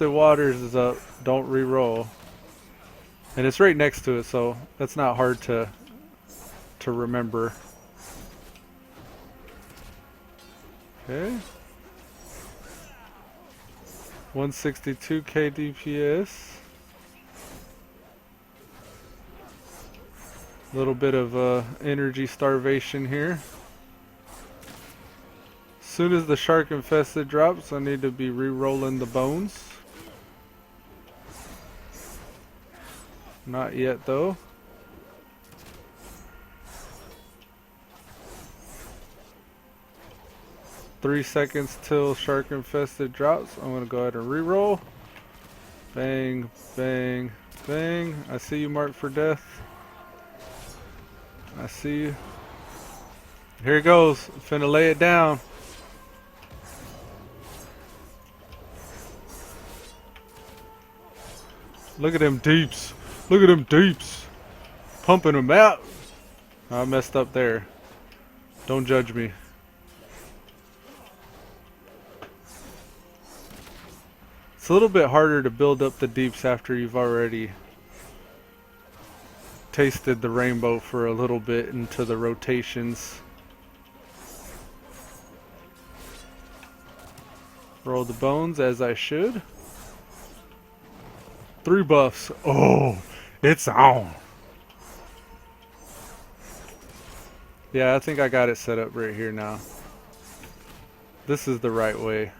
infested waters is up. Don't re-roll. And it's right next to it, so that's not hard to remember. Okay. 162k DPS. A little bit of energy starvation here. As soon as the shark infested drops, I need to be re-rolling the bones. Not yet though. Three seconds till shark infested drops. I'm gonna go ahead and re-roll. Bang, bang, bang. I see you, marked for death. I see you. Here it goes. Finna lay it down. Look at them deeps. Look at them deeps. Pumping them out. I messed up there. Don't judge me. It's a little bit harder to build up the deeps after you've already tasted the rainbow for a little bit into the rotations. Roll the bones as I should. 3 buffs. Oh, it's on. Yeah, I think I got it set up right here now. This is the right way.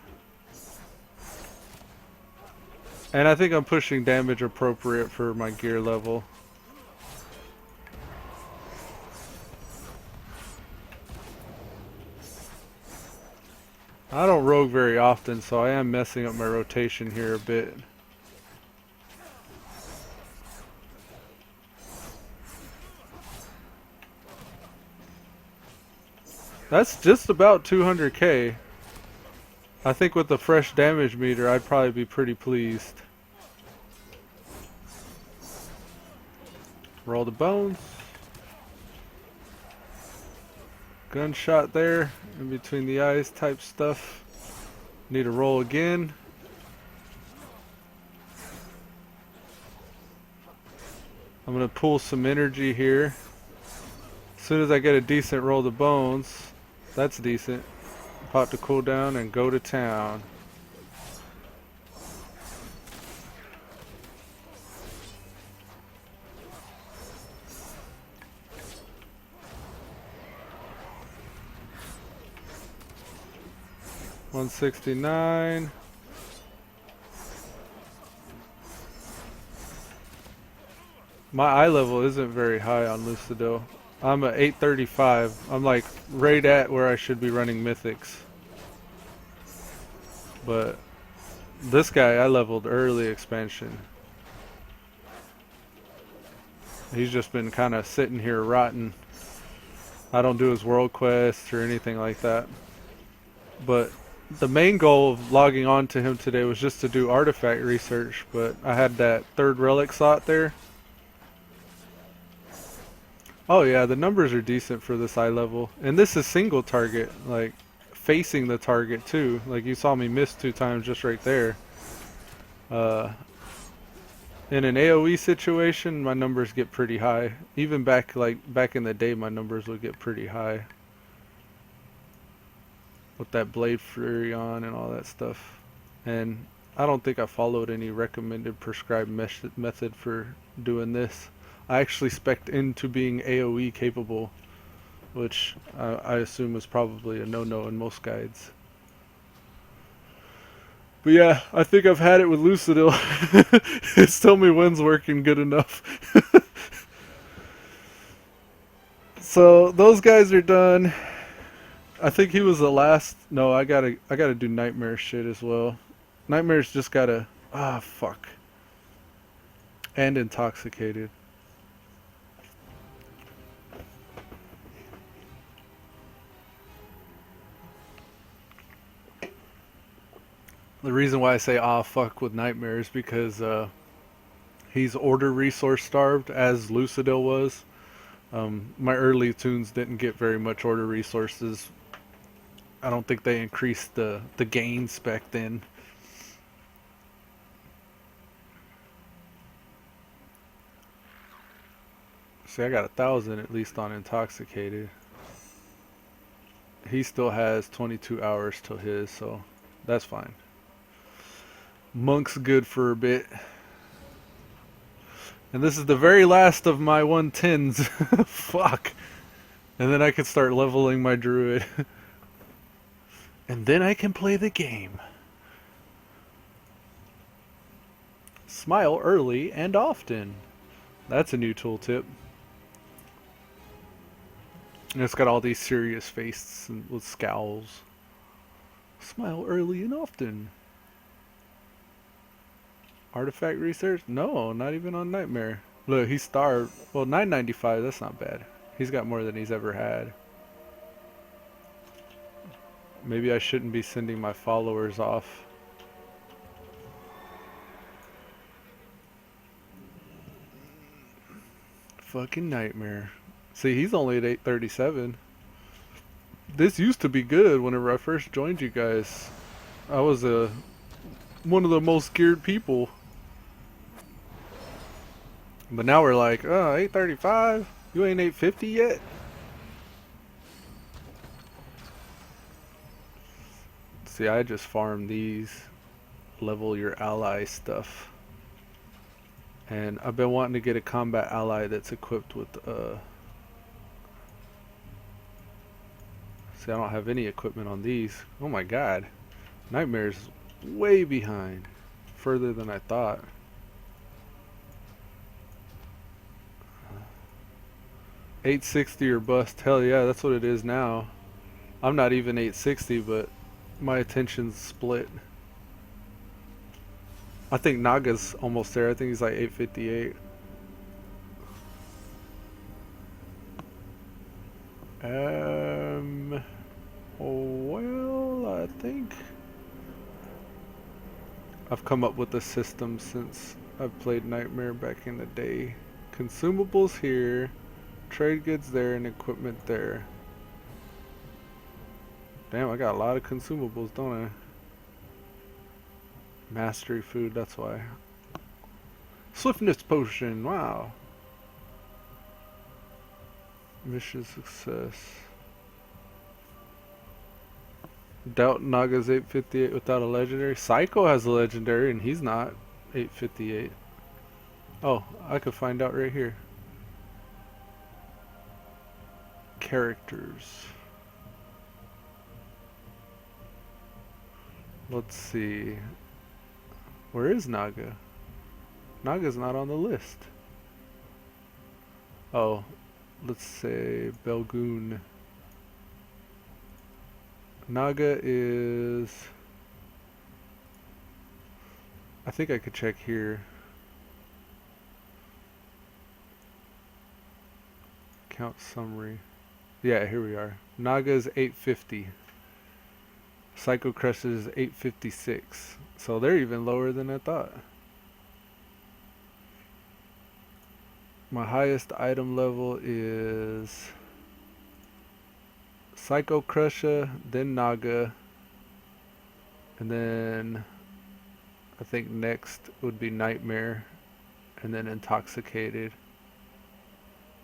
And I think I'm pushing damage appropriate for my gear level. I don't rogue very often, so I am messing up my rotation here a bit. That's just about 200k. I think with the fresh damage meter, I'd probably be pretty pleased. Roll the bones. Gunshot there, in between the eyes type stuff. Need to roll again. I'm going to pull some energy here. As soon as I get a decent roll of bones, that's decent. Pop the cooldown and go to town. $169. My eye level isn't very high on Lucidil. I'm at 835. I'm like right at where I should be running mythics. But this guy I leveled early expansion. He's just been kind of sitting here rotting. I don't do his world quests or anything like that. But the main goal of logging on to him today was just to do artifact research, but I had that 3rd relic slot there. Oh yeah, the numbers are decent for this eye level. And this is single target, like facing the target too. Like you saw me miss 2 times just right there. In an AoE situation, my numbers get pretty high. Even back in the day, my numbers would get pretty high. With that Blade Fury on and all that stuff. And I don't think I followed any recommended prescribed method for doing this. I actually spec'd into being AoE capable, which I assume is probably a no-no in most guides. But yeah, I think I've had it with Lucidil. It's TellMeWhen's working good enough. So those guys are done. I think he was the last. No, I gotta do nightmare shit as well. Nightmare's just gotta. Ah, fuck. And intoxicated. The reason why I say ah fuck with nightmare is because he's order resource starved, as Lucidil was. My early tunes didn't get very much order resources. I don't think they increased the gains back then. See, I got 1,000 at least on intoxicated. He still has 22 hours till his, so that's fine. Monk's good for a bit. And this is the very last of my 110s. Fuck. And then I can start leveling my druid. And then I can play the game. Smile early and often. That's a new tooltip. And it's got all these serious faces with scowls. Smile early and often. Artifact research? No, not even on Nightmare. Look, he's starved. Well, 995, that's not bad. He's got more than he's ever had. Maybe I shouldn't be sending my followers off. Fucking Nightmare. See, he's only at 837. This used to be good whenever I first joined you guys. I was one of the most geared people. But now we're like, oh, 835? You ain't 850 yet? See, I just farm these level your ally stuff. And I've been wanting to get a combat ally that's equipped with see, I don't have any equipment on these. Oh my god. Nightmare's way behind. Further than I thought. $860 or bust. Hell yeah, that's what it is now. I'm not even 860, but my attention's split. I think Naga's almost there. I think he's like 858. Well, I think I've come up with a system since I've played Nightmare back in the day. Consumables here, trade goods there, and equipment there. Damn, I got a lot of consumables, don't I? Mastery food, that's why. Swiftness potion, wow. Mission success. Doubt Naga's 858 without a legendary. Psycho has a legendary and he's not 858. Oh, I could find out right here. Characters. Let's see. Where is Naga? Naga's not on the list. Oh, let's say Belgoon. Naga is... I think I could check here. Count summary. Yeah, here we are. Naga's 850. Psycho Crush is 856. So they're even lower than I thought. My highest item level is Psycho Crusher, then Naga, and then I think next would be Nightmare, and then Intoxicated.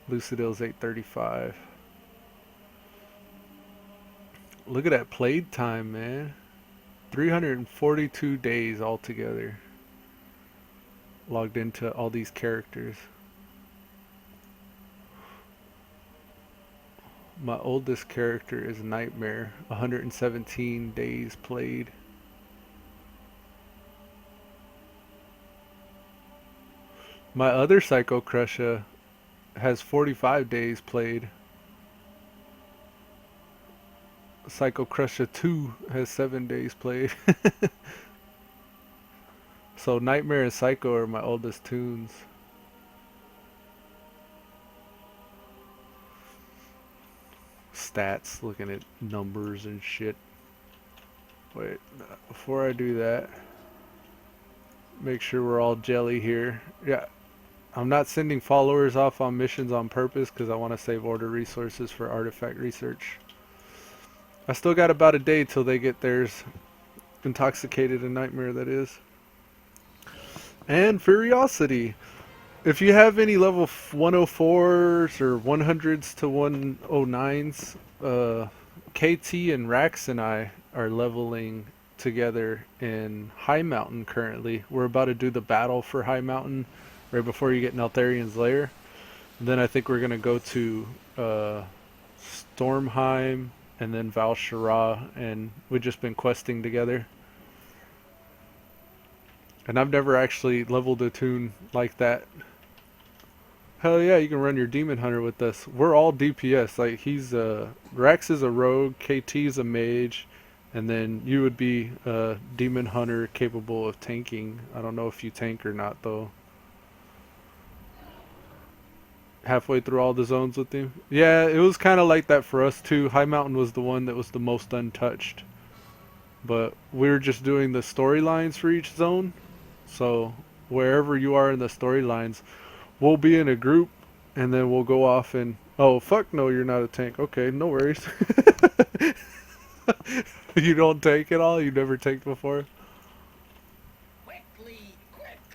Lucidil's 835. Look at that played time, man. 342 days altogether. Logged into all these characters. My oldest character is Nightmare. 117 days played. My other Psycho Crusher has 45 days played. Psycho Crusher 2 has 7 days played. So Nightmare and Psycho are my oldest tunes. Stats, looking at numbers and shit. Wait, before I do that, make sure we're all jelly here. Yeah, I'm not sending followers off on missions on purpose because I want to save order resources for artifact research. I still got about a day till they get theirs. Intoxicated and Nightmare, that is. And Furiosity. If you have any level 104s or 100s to 109s, KT and Rax and I are leveling together in High Mountain currently. We're about to do the battle for High Mountain right before you get Neltharian's Lair. And then I think we're going to go to Stormheim and then Val Shara, and we've just been questing together. And I've never actually leveled a tune like that. Hell yeah, you can run your Demon Hunter with us. We're all DPS. Like, he's Rex is a rogue, KT's a mage, and then you would be a Demon Hunter capable of tanking. I don't know if you tank or not though. Halfway through all the zones with him. Yeah, it was kind of like that for us too. High Mountain was the one that was the most untouched. But we were just doing the storylines for each zone. So wherever you are in the storylines, we'll be in a group, and then we'll go off and... Oh, fuck no, you're not a tank. Okay, no worries. You don't tank at all? You never tanked before? Quickly.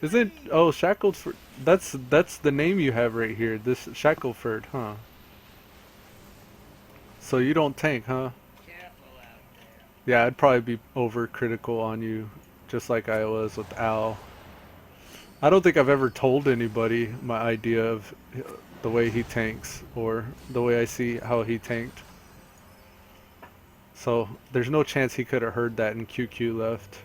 Isn't... Oh, Shackleford... That's the name you have right here. This Shackleford, huh? So you don't tank, huh? Careful out there. Yeah, I'd probably be overcritical on you, just like I was with Al. I don't think I've ever told anybody my idea of the way he tanks or the way I see how he tanked. So there's no chance he could have heard that in QQ left.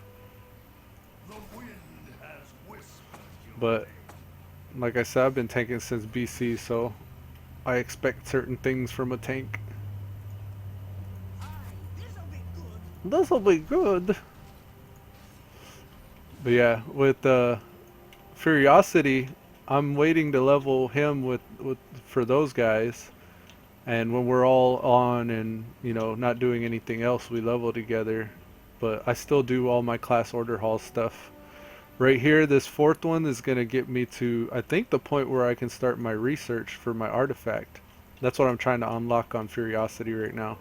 But like I said, I've been tanking since BC, so I expect certain things from a tank. This'll be good. But yeah, with Furiosity, I'm waiting to level him with for those guys, and when we're all on and not doing anything else, we level together. But I still do all my class order hall stuff. Right here, this fourth one is gonna get me to, I think, the point where I can start my research for my artifact. That's what I'm trying to unlock on Furiosity right now.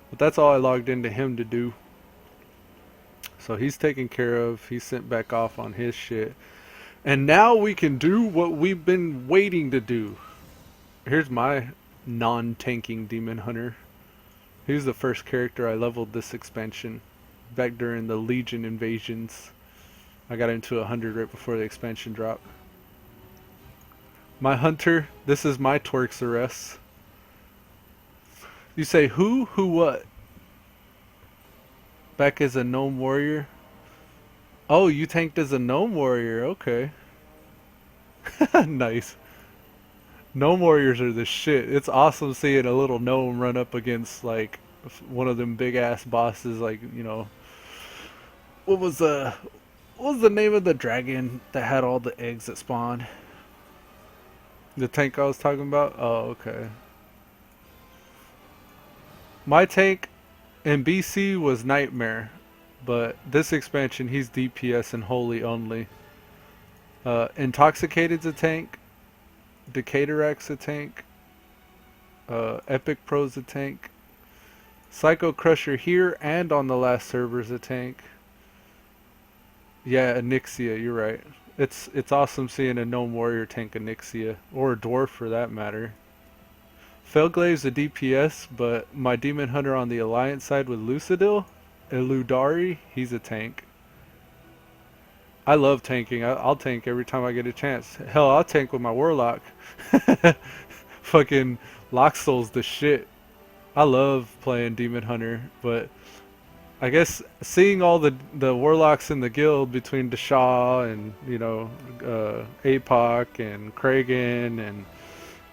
But that's all I logged into him to do. So he's taken care of. He's sent back off on his shit. And now we can do what we've been waiting to do. Here's my non-tanking Demon Hunter. He's the first character I leveled this expansion. Back during the Legion invasions. I got into 100 right before the expansion dropped. My hunter, this is my Twerksaurus. You say who? Who what? Back as a gnome warrior? Oh, you tanked as a gnome warrior, okay. Nice. Gnome warriors are the shit. It's awesome seeing a little gnome run up against like one of them big ass bosses, like, what was the name of the dragon that had all the eggs that spawned? The tank I was talking about? Oh, okay. My tank in BC was Nightmare, but this expansion he's DPS and holy only. Intoxicated's a tank, Decatorax's a tank, Epicpro's a tank, Psycho Crusher here and on the last server's a tank. Yeah, Onyxia, you're right. It's awesome seeing a gnome warrior tank Onyxia, or a dwarf for that matter. Felglave's a DPS, but my Demon Hunter on the Alliance side with Lucidil, Eludari, he's a tank. I love tanking. I'll tank every time I get a chance. Hell, I'll tank with my Warlock. Fucking Locksoul's the shit. I love playing Demon Hunter, but I guess seeing all the Warlocks in the guild between Deshaw and, APOC and Kragan and,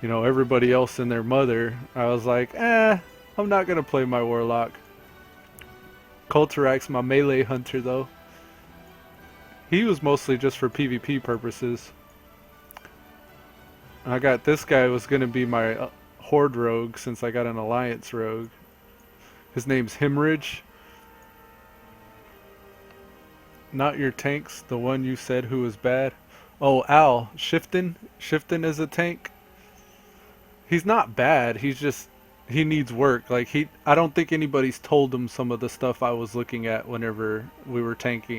everybody else and their mother, I was like, I'm not gonna play my Warlock. Culturax, my melee hunter, though. He was mostly just for PvP purposes. I got this guy was gonna be my Horde rogue since I got an Alliance rogue. His name's Hemorrhage. Not your tanks, the one you said who was bad. Oh, Al, Shifton. Shifton is a tank. He's not bad. He's just, he needs work. Like, I don't think anybody's told him some of the stuff I was looking at whenever we were tanking.